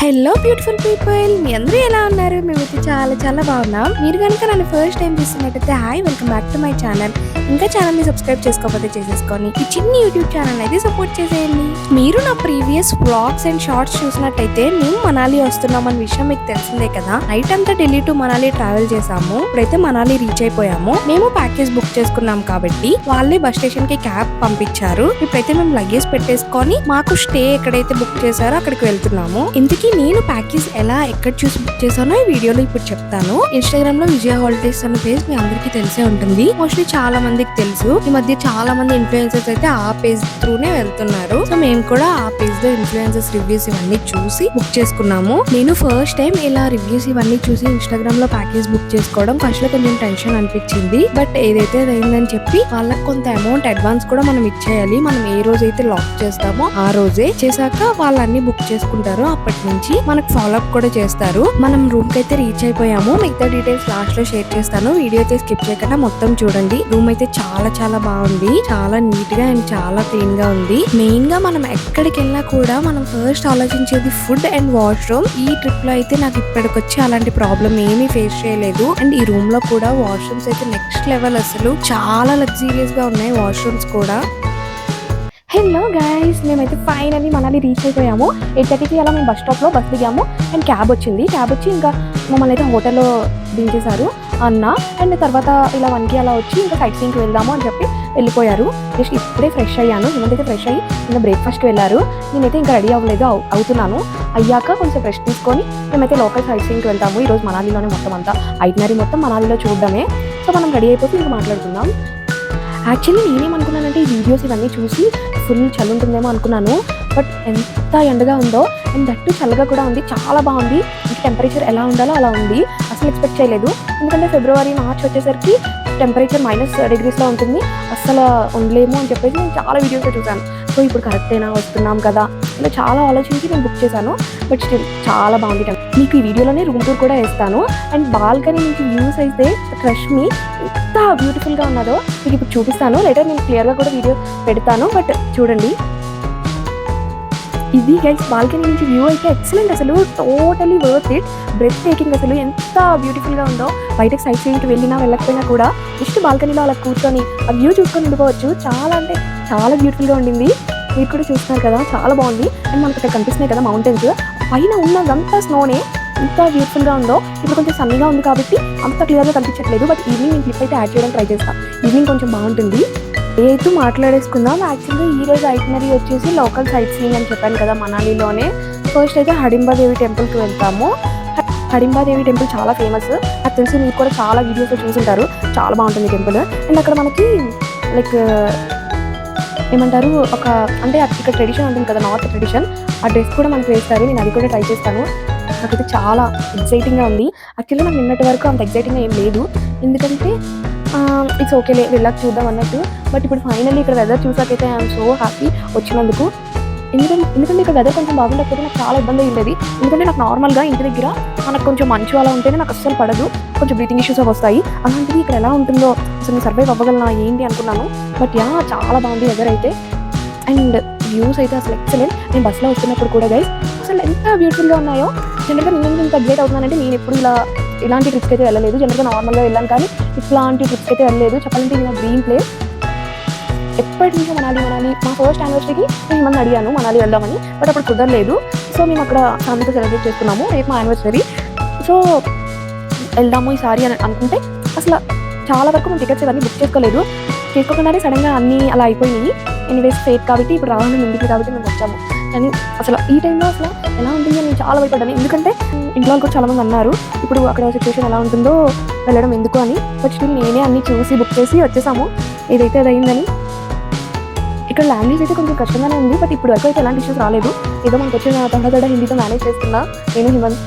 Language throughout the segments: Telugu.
హలో బ్యూటిఫుల్ పీపుల్, మీ అందరూ ఎలా ఉన్నారు? మేమైతే చాలా చాలా బాగున్నాం. మీరు కనుక నన్ను ఫస్ట్ టైం చూస్తున్నట్టయితే hi, welcome back to my channel. ఇంకా ఛానల్ని సబ్స్క్రైబ్ చేసుకోకపోతే చేసేసుకొని ఈ చిన్న యూట్యూబ్ ఛానల్ అయితే సపోర్ట్ చేసేయండి. మీరు నా ప్రీవియస్ వ్లాగ్స్ అండ్ షార్ట్స్ చూసినట్టయితే మేము మనాలి వస్తున్నామన్న విషయం మీకు తెలిసిందే కదా. నైట్ అంతా ఢిల్లీ టు మనాలి ట్రావెల్ చేసాము. ఇప్పుడైతే మనాలి రీచ్ అయిపోయాము. మేము ప్యాకేజ్ బుక్ చేసుకున్నాం కాబట్టి వాళ్ళే బస్ స్టేషన్ కి క్యాబ్ పంపించారు. ఇప్పుడైతే మేము లగేజ్ పెట్టేసుకొని మాకు స్టే ఎక్కడైతే బుక్ చేశారో అక్కడికి వెళ్తున్నాము. ఇంతకీ నేను ప్యాకేజ్ ఎక్కడ చూసి బుక్ చేశానో ఈ వీడియోలో ఇప్పుడు చెప్తాను. ఇన్స్టాగ్రామ్ లో విజయ హాలిడేస్ అనే పేజ్ మీ అందరికీ తెలిసే ఉంటుంది. మోస్ట్లీ చాలా మందికి తెలుసు. ఈ మధ్య చాలా మంది ఇన్ఫ్లుయెన్సర్స్ అయితే ఆ పేజ్ త్రూనే వెళ్తున్నారు. సో మేము కూడా ఆ పేజ్ లో ఇన్ఫ్లుయెన్సర్స్ రివ్యూస్ ఇవన్నీ చూసి బుక్ చేసుకున్నాము. నేను ఫస్ట్ టైం ఇలా రివ్యూస్ ఇవన్నీ చూసి ఇన్స్టాగ్రామ్ లో ప్యాకేజ్ బుక్ చేసుకోవడం ఫస్ట్ లో కొంచెం టెన్షన్ అనిపించింది. బట్ ఏదైతే అయిందని చెప్పి వాళ్ళకి కొంత అమౌంట్ అడ్వాన్స్ కూడా మనం ఇచ్చేయాలి. మనం ఏ రోజైతే లాక్ చేస్తామో ఆ రోజే చేశాక వాళ్ళన్ని బుక్ చేసుకుంటారు. అప్పటి నుంచి మనకు ఫాలో అప్ కూడా చేస్తారు. మనం రూమ్ కి అయితే రీచ్ అయిపోయాము. మిగతా డీటెయిల్స్ లాస్ట్ లో షేర్ చేస్తాను. వీడియో అయితే స్కిప్ చేయకుండా మొత్తం చూడండి. రూమ్ అయితే చాలా చాలా బాగుంది. చాలా నీట్ గా అండ్ చాలా క్లీన్ గా ఉంది. మెయిన్ గా మనం ఎక్కడికి వెళ్ళినా కూడా మనం ఫస్ట్ ఆలోచించేది ఫుడ్ అండ్ వాష్రూమ్. ఈ ట్రిప్ లో అయితే నాకు ఇప్పటికొచ్చి అలాంటి ప్రాబ్లం ఏమీ ఫేస్ చేయలేదు. అండ్ ఈ రూమ్ లో కూడా వాష్రూమ్స్ అయితే నెక్స్ట్ లెవెల్, అసలు చాలా లగ్జీరియస్ గా ఉన్నాయి వాష్రూమ్స్ కూడా. హలో గైస్, మేమైతే ఫైనల్లీ మనాలి రీచ్ అయిపోయాము. 8:30కి అలా మేము బస్ స్టాప్లో బస్ దిగాము. అండ్ క్యాబ్ వచ్చి ఇంకా మమ్మల్ని అయితే హోటల్లో దించేశారు అన్న. అండ్ తర్వాత ఇలా 1కి అలా వచ్చి ఇంకా సైట్ సీయింగ్కి వెళ్దాము అని చెప్పి వెళ్ళిపోయారు. జస్ట్ ఇప్పుడే ఫ్రెష్ అయ్యాను. ఏమంటే ఫ్రెష్ అయ్యి ఇంకా బ్రేక్ఫాస్ట్కి వెళ్ళారు. నేనైతే ఇంకా రెడీ అవ్వలేదు, అవుతున్నాను. అయ్యాక కొంచెం ఫ్రెష్ తీసుకొని మేమైతే లోకల్ సైట్ సీయింగ్కి వెళ్తాము. ఈరోజు మనాలిలోనే మొత్తం అంతా ఐటినరీ మొత్తం మనాలిలో చూడడమే. సో మనం రెడీ అయిపోతే ఇంకా మాట్లాడుకుందాం. యాక్చువల్లీ నేనేమనుకున్నానంటే ఈ వీడియోస్ ఇవన్నీ చూసి ఫుల్ చలి ఉంటుందేమో అనుకున్నాను. బట్ ఎంత ఎండగా ఉందో, అండ్ దట్టు చల్లగా కూడా ఉంది. చాలా బాగుంది. టెంపరేచర్ ఎలా ఉండాలో అలా ఉంది. అసలు ఎక్స్పెక్ట్ చేయలేదు. ఎందుకంటే ఫిబ్రవరి మార్చ్ వచ్చేసరికి టెంపరేచర్ -డిగ్రీస్లో ఉంటుంది. అస్సలు ఉండలేము అని చెప్పేసి నేను చాలా వీడియోస్లో చూశాను. సో ఇప్పుడు కరెక్టేనా, వస్తున్నాం కదా, ఇలా చాలా ఆలోచించి నేను బుక్ చేశాను. బట్ స్టిల్ చాలా బాగుంది. మీకు ఈ వీడియోలోనే రూమ్ టూర్ కూడా వేస్తాను. అండ్ బాల్కనీ నుంచి వ్యూస్ అయితే ట్రస్ట్ మీ ఎంత బ్యూటిఫుల్గా ఉన్నదో మీకు ఇప్పుడు చూపిస్తాను. లేటర్ నేను క్లియర్గా కూడా వీడియో పెడతాను. బట్ చూడండి, ఇది గైస్ బాల్కనీ నుంచి వ్యూ అయితే ఎక్సలెంట్. అసలు totally worth it, breathtaking. అసలు ఎంత బ్యూటిఫుల్గా ఉందో. బయటకు సైట్ సీయింగ్కి వెళ్ళినా వెళ్ళకపోయినా కూడా జస్ట్ బాల్కనీలో అలా కూర్చొని ఆ వ్యూ చూసుకొని ఉండిపోవచ్చు. చాలా అంటే చాలా బ్యూటిఫుల్గా ఉండింది. మీరు కూడా చూస్తున్నారు కదా, చాలా బాగుంది. అండ్ మనకు ఇక్కడ కనిపిస్తున్నాయి కదా మౌంటైన్స్, పైన ఉన్నదంతా స్నోనే. ఎంత బ్యూటిఫుల్గా ఉందో. ఇప్పుడు కొంచెం సన్నీగా ఉంది కాబట్టి అంత క్లియర్గా కనిపించట్లేదు. బట్ ఈవినింగ్ నేను క్లిప్ అయితే యాడ్ చేయడానికి ట్రై చేస్తాను. ఈవినింగ్ కొంచెం బాగుంటుంది. అయితే మాట్లాడేసుకుందాం. యాక్చువల్గా ఈ రోజు ఐటినరీ వచ్చేసి లోకల్ సైట్ సీయింగ్ అని చెప్పాను కదా మనాలిలోనే. ఫస్ట్ అయితే హడింబాదేవి టెంపుల్కి వెళ్తాము. హడింబాదేవి టెంపుల్ చాలా ఫేమస్. నాకు తెలిసి మీరు కూడా చాలా వీడియోస్లో చూసుంటారు. చాలా బాగుంటుంది టెంపుల్. అండ్ అక్కడ మనకి లైక్ ఏమంటారు, ఒక అంటే ఇక్కడ ట్రెడిషన్ ఉంటుంది కదా, నార్త్ ట్రెడిషన్. ఆ డ్రెస్ కూడా మనకు వేస్తారు. నేను అది కూడా ట్రై చేస్తాను. నాకైతే చాలా ఎక్సైటింగ్గా ఉంది. యాక్చువల్లీ నాకు నిన్నటి వరకు అంత ఎక్సైటింగ్గా ఏం లేదు. ఎందుకంటే ఇట్స్ ఓకేలే, వెళ్ళాక చూద్దాం అన్నట్టు. బట్ ఇప్పుడు ఫైనల్లీ ఇక్కడ వెదర్ చూసాకైతే ఐఎమ్ సో హ్యాపీ వచ్చినందుకు. ఎందుకంటే ఇక్కడ వెదర్ కొంచెం బాగుండకపోతే నాకు చాలా ఇబ్బంది ఉండేది. ఎందుకంటే నాకు నార్మల్గా ఇంటి దగ్గర మనకు కొంచెం మంచు అలా ఉంటేనే నాకు అస్సలు పడదు. కొంచెం బ్రీతింగ్ ఇష్యూస్ వస్తాయి. అలాంటిది ఇక్కడ ఎలా ఉంటుందో అసలు నేను సర్వైవ్ అవ్వగలనా ఏంటి అనుకున్నాను. బట్ చాలా బాగుంది వెదర్ అయితే. అండ్ వ్యూస్ అయితే అసలు ఎక్సలెంట్. నేను బస్సులో వస్తున్నప్పుడు కూడా గైస్ అసలు ఎంత బ్యూటిఫుల్గా ఉన్నాయో. జనరల్గా నేను ఇంత అప్డేట్ అవుతున్నానంటే నేను ఎప్పుడు ఇలాంటి ట్రిప్స్కి అయితే వెళ్ళలేదు. జనరల్గా నార్మల్గా వెళ్ళాను, కానీ ఇట్లాంటి ట్రిప్స్కి అయితే వెళ్ళలేదు. చెప్పాలంటే ఇది నా డ్రీమ్ ప్లేస్. ఎప్పటి నుంచో మనాలి మా ఫస్ట్ యానివర్సరీకి నేను ఏమన్నా అడిగాను మనాలి వెళ్దామని. బట్ అప్పుడు కుదరలేదు. సో మేము అక్కడ ఫ్యామిలీతో సెలబ్రేట్ చేసుకున్నాము. రేపు మా యానివర్సరీ. సో వెళ్దాము ఈసారి అని అనుకుంటే అసలు చాలా వరకు మేము టికెట్స్ ఇవన్నీ బుక్ చేసుకోకుండానే సడన్గా అన్నీ అలా అయిపోయినాయి. ఎనీవేస్ ఫేట్ కాబట్టి ఇప్పుడు రావాలని ఉంది కాబట్టి మేము వచ్చాము. కానీ అసలు ఈ టైంలో అసలు ఎలా ఉంటుందో నేను చాలా భయపడ్డాను. ఎందుకంటే ఇంట్లో కూడా చాలామంది అన్నారు ఇప్పుడు అక్కడ సిచ్యువేషన్ ఎలా ఉంటుందో వెళ్ళడం ఎందుకు అని. బట్ స్టిల్ నేనే అన్నీ చూసి బుక్ చేసి వచ్చేసాము. ఏదైతే అది అయిందని. ఇక్కడ లాంగ్వేజ్ అయితే కొంచెం కష్టంగానే ఉంది. బట్ ఇప్పుడు వరకు అయితే ఎలాంటి ఇష్యూస్ రాలేదు. ఏదో మనకు వచ్చిన తొందర హిందీతో మేనేజ్ చేస్తున్నా నేను. హిమన్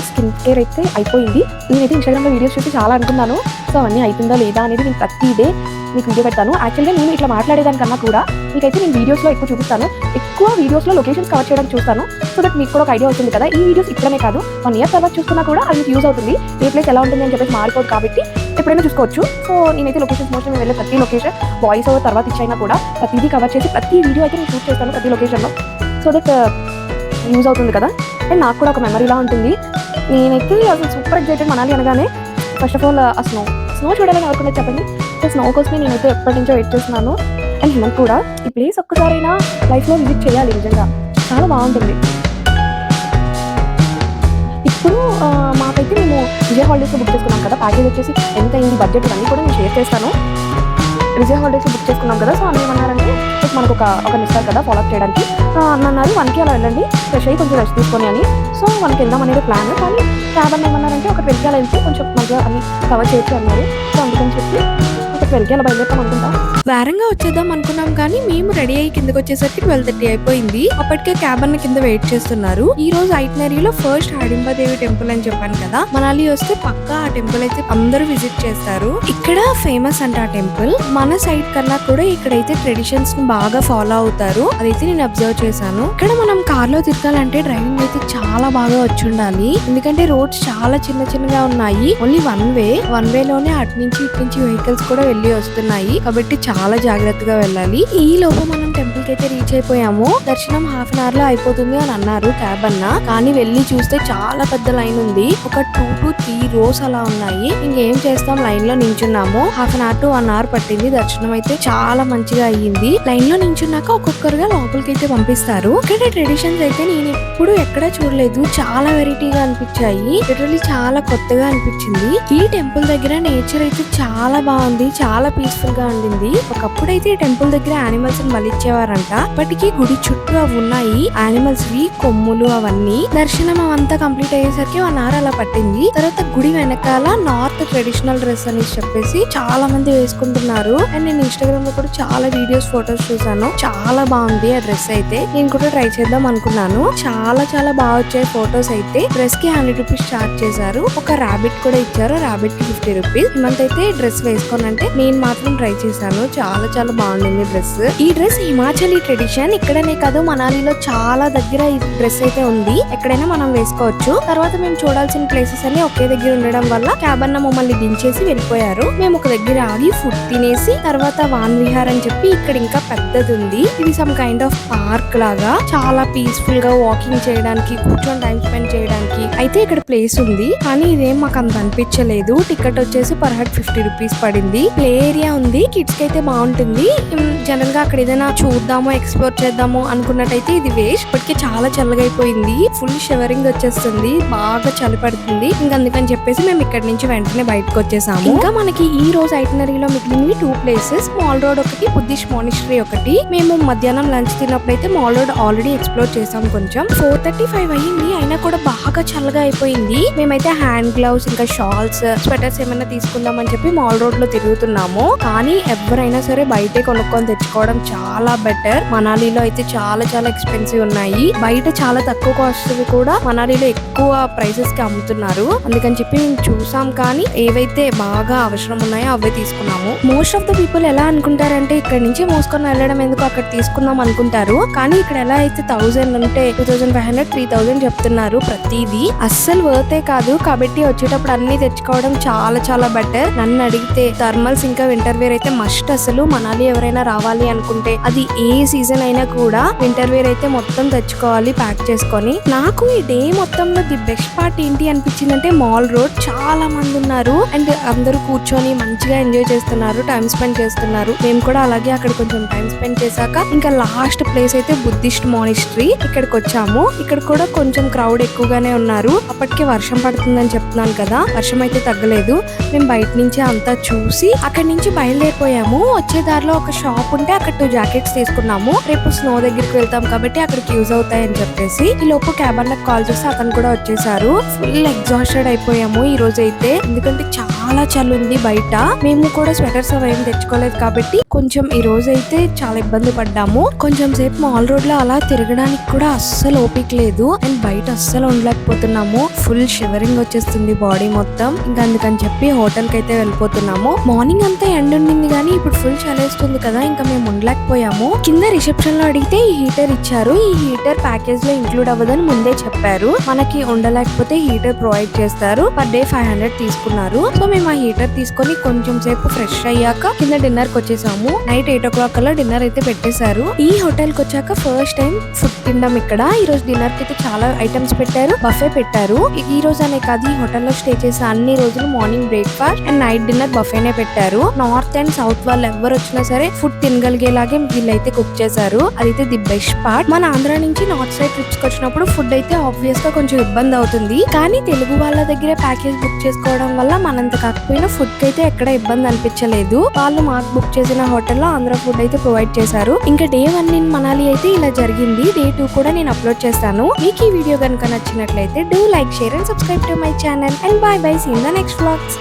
స్కిన్ కేర్ అయితే అయిపోయింది. నేనైతే ఇన్స్టాగ్రామ్లో వీడియోస్ చూసి చాలా అనుకున్నాను. సో అవన్నీ అవుతుందా లేదా అనేది నేను ప్రతి డే మీకు వీడియో పెడతాను. యాక్చువల్గా నేను ఇట్లా మాట్లాడేదానికన్నా కూడా మీకైతే నేను వీడియోస్లో ఎక్కువ చూపిస్తాను. ఎక్కువ వీడియోస్లో లొకేషన్స్ కవర్ చేయడానికి చూస్తాను. సో దట్ మీకు కూడా ఒక ఐడియా వస్తుంది కదా. ఈ వీడియోస్ ఇక్కడనే కాదు, 1 year తర్వాత చూస్తున్నా కూడా అది మీకు యూజ్ అవుతుంది. ఏ ప్లేస్ ఎలా ఉంటుంది అని చెప్పేసి మారిపోదు కాబట్టి ఎప్పుడైనా చూసుకోవచ్చు. సో నేనైతే లొకేషన్స్ మోస్ట్లీ మేము వెళ్ళే ప్రతి లొకేషన్ వాయిస్ ఓవర్ తర్వాత ఇచ్చైనా కూడా ప్రతిదీ కవర్ చేసి ప్రతి వీడియో అయితే నేను షూట్ చేస్తాను ప్రతి లొకేషన్లో. సో దట్ యూజ్ అవుతుంది కదా, అండ్ నాకు కూడా ఒక మెమరీలా ఉంటుంది. నేనైతే అసలు సూపర్ ఎక్సైటెడ్ మనాలి అనగానే. ఫస్ట్ ఆఫ్ ఆల్ ఆ స్నో చూడాలని ఎవరుకుంటే చెప్పండి. సో స్నో కోసమే నేనైతే ఎప్పటి నుంచో వెయిట్ చేస్తున్నాను. అండ్ హిమన్ కూడా ఈ ప్లేస్ ఒక్కసారైనా లైఫ్లో విజిట్ చేయాలి, నిజంగా చాలా బాగుంటుంది. ఇప్పుడు మాకైతే మేము విజయ్ హాలిడేస్లో బుక్ చేసుకున్నాం కదా, ప్యాకేజ్ వచ్చేసి ఎంత అయింది, బడ్జెట్ ఇవన్నీ కూడా నేను షేర్ చేస్తాను. విజయ్ హాలిడేస్ బుక్ చేసుకున్నాం కదా, సో అన్న ఏమన్నారంటే మనకు ఒక ఇస్తారు కదా ఫాలోఅప్ చేయడానికి. అన్నారు 1కి అలా వెళ్ళండి, ఫ్రెష్ అయ్యి కొంచెం రెస్ట్ తీసుకొని అని. సో 1కి వెళ్దాం అనేది ప్లాన్. కానీ క్యాబ్ అన్న ఏమన్నారంటే ఒక 12కి అలా వెళ్తే కొంచెం మంచిగా అన్ని కవర్ చేయొచ్చు అన్నారు. సో అందుకని చెప్పి ఒక 12కి అలా బయలుదేరుతాం అనుకుంటా. వేరంగా వచ్చేద్దాం అనుకున్నాం కానీ మేము రెడీ అయ్యి కిందకి వచ్చేసరికి 12:30 అయిపోయింది. అప్పటికే క్యాబ్ అన్న కింద వెయిట్ చేస్తున్నారు. ఈ రోజు ఐటినరీలో ఫస్ట్ హిడింబాదేవి టెంపుల్ అని చెప్పాను కదా, మనాలి వస్తే పక్కా ఆ టెంపుల్ అయితే అందరూ విజిట్ చేస్తారు. ఇక్కడ ఫేమస్ అంట ఆ టెంపుల్. మన సైడ్ కన్నా కూడా ఇక్కడైతే ట్రెడిషన్స్ ని బాగా ఫాలో అవుతారు, అదైతే నేను అబ్జర్వ్ చేశాను. ఇక్కడ మనం కార్ లో తిరగాలంటే డ్రైవింగ్ అయితే చాలా బాగా వచ్చి ఉండాలి, ఎందుకంటే రోడ్స్ చాలా చిన్నగా ఉన్నాయి. ఓన్లీ వన్ వేలోనే అటు నుంచి ఇటు నుంచి వెహికల్స్ కూడా వెళ్ళి వస్తున్నాయి, కాబట్టి చాలా జాగ్రత్తగా వెళ్ళాలి. ఈ లోపు మనం టెంపుల్ కి అయితే రీచ్ అయిపోయాము. దర్శనం హాఫ్ అన్ అవర్ లో అయిపోతుంది అని అన్నారు క్యాబ్ అన్న, కానీ వెళ్ళి చూస్తే చాలా పెద్ద లైన్ ఉంది. ఒక 2 to 3 rows అలా ఉన్నాయి. ఇంకేం చేస్తాం, లైన్ లో నించున్నాము. Half an hour to 1 hour పట్టింది. దర్శనం అయితే చాలా మంచిగా అయ్యింది. లైన్ లో నించున్నాక ఒక్కొక్కరుగా లోపలికి అయితే పంపిస్తారు. ఇక్కడ ట్రెడిషన్స్ అయితే నేను ఎప్పుడు ఎక్కడా చూడలేదు, చాలా వెరైటీగా అనిపించాయి. లిటరల్లీ చాలా కొత్తగా అనిపించింది. ఈ టెంపుల్ దగ్గర నేచర్ అయితే చాలా బాగుంది, చాలా పీస్ఫుల్ గా ఉండింది. ఒకప్పుడైతే టెంపుల్ దగ్గర యానిమల్స్ ని బలిచ్చేవారంట, ఇప్పటికీ గుడి చుట్టూ అవి ఉన్నాయి యానిమల్స్ వి, కొమ్ములు అవన్నీ. దర్శనం అవంతా కంప్లీట్ అయ్యేసరికి 1 hour అలా పట్టింది. తర్వాత గుడి వెనకాల నార్త్ ట్రెడిషనల్ డ్రెస్ అని చెప్పేసి చాలా మంది వేసుకుంటున్నారు. అండ్ నేను ఇన్స్టాగ్రామ్ లో కూడా చాలా వీడియోస్ ఫొటోస్ చూసాను, చాలా బాగుంది ఆ డ్రెస్ అయితే. నేను కూడా ట్రై చేద్దాం అనుకున్నాను, చాలా బాగా వచ్చాయి ఫొటోస్ అయితే. డ్రెస్ కి 100 rupees చార్జ్ చేశారు. ఒక రాబిట్ కూడా ఇచ్చారు, రాబిట్ కి 50 rupees. హిమంత్ అయితే డ్రెస్ వేసుకోనంటే నేను మాత్రం ట్రై చేశాను, చాలా బాగుండింది డ్రెస్. ఈ డ్రెస్ హిమాచలీ ట్రెడిషన్, ఇక్కడనే కాదు మనాలిలో చాలా దగ్గర ఈ డ్రెస్ అయితే ఉంది, ఎక్కడైనా మనం వేసుకోవచ్చు. తర్వాత మేము చూడాల్సిన ప్లేసెస్ అన్ని ఒకే దగ్గర ఉండడం వల్ల క్యాబ్ అన్న మమ్మల్ని దించేసి వెళ్ళిపోయారు. మేము ఒక దగ్గర ఆగి ఫుడ్ తినేసి తర్వాత వాన్ విహార్ అని చెప్పి ఇక్కడ ఇంకా పెద్దది ఉంది. ఇది సమ్ కైండ్ ఆఫ్ పార్క్ లాగా, చాలా పీస్ఫుల్ గా వాకింగ్ చేయడానికి, కూర్చొని టైం స్పెండ్ చేయడానికి అయితే ఇక్కడ ప్లేస్ ఉంది. కానీ ఇదేం మాకు అంత అనిపించలేదు. టికెట్ వచ్చేసి పర్ హెడ్ 50 rupees పడింది. ప్లే ఏరియా ఉంది, కిడ్స్ కి అయితే బాగుంటుంది. జనరల్ గా అక్కడ ఏదైనా చూద్దామో ఎక్స్ప్లోర్ చేద్దాము అనుకున్నట్టయితే ఇది వేస్ట్. ఇప్పటికే చాలా చల్లగా అయిపోయింది, ఫుల్ షివరింగ్ వచ్చేస్తుంది, బాగా చలి పడుతుంది. ఇంకా అందుకని చెప్పేసి మేము ఇక్కడ నుంచి వెంటనే బయటకు వచ్చేసాము. ఇంకా మనకి ఈ రోజు ఐటినరీలో మిగిలినవి 2 places, మాల్ రోడ్ ఒకటి, బుద్ధిస్ట్ మానిస్ట్రీ ఒకటి. మేము మధ్యాహ్నం లంచ్ తిన్నప్పుడైతే మాల్ రోడ్ ఆల్రెడీ ఎక్స్ప్లోర్ చేసాం. కొంచెం 4:35 అయ్యింది, అయినా కూడా బాగా చల్లగా అయిపోయింది. మేమైతే హ్యాండ్ గ్లౌస్ ఇంకా షాల్స్, స్వెటర్స్ ఏమైనా తీసుకుందాం అని చెప్పి మాల్ రోడ్ లో తిరుగుతున్నాము. కానీ ఎవరైనా సరే బయటే కొనుక్కొని తెచ్చుకోవడం చాలా బెటర్. మనాలిలో అయితే చాలా ఎక్స్పెన్సివ్ ఉన్నాయి, బయట చాలా తక్కువ కాస్ట్ కూడా మనాలిలో ఎక్కువ ప్రైసెస్ కి అమ్ముతున్నారు. అందుకని చెప్పి మేము చూసాం, కానీ ఏవైతే బాగా అవసరం ఉన్నాయో అవే తీసుకున్నాము. మోస్ట్ ఆఫ్ ద పీపుల్ ఎలా అనుకుంటారంటే ఇక్కడ నుంచి మోసుకొని వెళ్ళడం ఎందుకు, అక్కడ తీసుకుందాం అనుకుంటారు. కానీ ఇక్కడ ఎలా అయితే 1000 ఉంటే 2500, 3000 చెప్తున్నారు ప్రతిదీ. అస్సలు వర్తే కాదు. కాబట్టి వచ్చేటప్పుడు అన్ని తెచ్చుకోవడం చాలా బెటర్. నన్ను అడిగితే థర్మల్స్ ఇంకా వింటర్ వేర్ అయితే మస్ట్. అసలు మనాలి ఎవరైనా రావాలి అనుకుంటే అది ఏ సీజన్ అయినా కూడా వింటర్ వేర్ అయితే మొత్తం తెచ్చుకోవాలి ప్యాక్ చేసుకొని. నాకు ఈ డే మొత్తంలో ది బెస్ట్ పార్ట్ ఏంటి అనిపించిందంటే మాల్ రోడ్ చాలా మంది ఉన్నారు అండ్ అందరూ కూర్చొని మంచిగా ఎంజాయ్ చేస్తున్నారు, టైం స్పెండ్ చేస్తున్నారు. మేము కూడా అలాగే అక్కడ కొంచెం టైం స్పెండ్ చేశాక ఇంకా లాస్ట్ ప్లేస్ అయితే బుద్ధిస్ట్ మానిస్ట్రీ, ఇక్కడికి వచ్చాము. ఇక్కడ కూడా కొంచెం క్రౌడ్ ఎక్కువగానే ఉన్నారు. అప్పటికే వర్షం పడుతుందని చెప్తున్నాను కదా, వర్షం అయితే తగ్గలేదు. మేము బయట నుంచి అంతా చూసి అక్కడి నుంచి బయలుదేరిపోయాము. వచ్చే దారిలో ఒక షాప్ ఉంటే అక్కడ 2 jackets తీసుకున్నాము. రేపు స్నో దగ్గరికి వెళ్తాం కాబట్టి అక్కడికి యూజ్ అవుతాయని చెప్పేసి. ఈ లోపు క్యాబ్ అన్నకు కాల్ చేసి అతను కూడా వచ్చేసారు. ఫుల్ ఎగ్జాస్టెడ్ అయిపోయాము ఈ రోజు అయితే, ఎందుకంటే చాలా చలి ఉంది బయట. మేము కూడా స్వెటర్స్ అవి ఏం తెచ్చుకోలేదు కాబట్టి కొంచెం ఈ రోజు అయితే చాలా ఇబ్బంది పడ్డాము. కొంచెం సేపు మాల్ రోడ్ లో అలా తిరగడానికి కూడా అస్సలు ఓపిక లేదు అండ్ బయట అస్సలు ఉండలేకపోతున్నాము. ఫుల్ షివరింగ్ వచ్చేస్తుంది బాడీ మొత్తం. ఇంకా అందుకని చెప్పి హోటల్ కి అయితే వెళ్ళిపోతున్నాము. మార్నింగ్ అంతా ఎండ ఉండింది కానీ ఇప్పుడు ఫుల్ చలేస్తుంది కదా, ఇంకా మేము ఉండలేకపోయాము. కింద రిసెప్షన్ లో అడిగితే ఈ హీటర్ ఇచ్చారు. ఈ హీటర్ ప్యాకేజ్ లో ఇంక్లూడ్ అవ్వదని ముందే చెప్పారు. మనకి ఉండలేకపోతే హీటర్ ప్రొవైడ్ చేస్తారు. పర్ డే 500 తీసుకుంటారు. తీసుకున్నారు. సో మేము ఆ హీటర్ తీసుకొని కొంచెం సేపు ఫ్రెష్ అయ్యాక కింద డిన్నర్ కి వచ్చేసాము. నైట్ 8 o'clock కల్లా డిన్నర్ అయితే పెట్టేశారు. ఈ హోటల్ కి వచ్చాక ఫస్ట్ టైం ఫుడ్ తినడం ఇక్కడ. ఈ రోజు డిన్నర్ కి అయితే చాలా ఐటమ్స్ పెట్టారు, బఫే పెట్టారు. ఈ రోజు అనే కాదు, ఈ హోటల్లో స్టే చేసిన అన్ని రోజులు morning breakfast and night dinner బఫేనే పెట్టారు. నార్త్ అండ్ సౌత్ వాళ్ళు ఎవరు వచ్చినా సరే ఫుడ్ తినగలిగేలాగే వీళ్ళైతే కుక్ చేశారు. అదైతే ది బెస్ట్ పార్ట్. మన ఆంధ్ర నుంచి నార్త్ సైడ్ ట్రిప్స్ కి వచ్చినప్పుడు ఫుడ్ అయితే ఆబ్వియస్ గా కొంచెం ఇబ్బంది అవుతుంది. కానీ తెలుగు వాళ్ళ దగ్గరే ప్యాకేజ్ బుక్ చేసుకోవడం వల్ల మనంత కాకపోయినా ఫుడ్ కి అయితే ఎక్కడ ఇబ్బంది అనిపించలేదు. వాళ్ళు మాకు బుక్ చేసిన హోటల్లో ఆంధ్ర ఫుడ్ అయితే ప్రొవైడ్ చేశారు. ఇంకా డే 1 ఇన్ మనాలి అయితే ఇలా జరిగింది. డే 2 కూడా నేను అప్లోడ్ చేస్తాను. మీకు ఈ వీడియో కనుక నచ్చినట్లయితే do like, share and subscribe to my channel and bye bye, see in the next vlogs.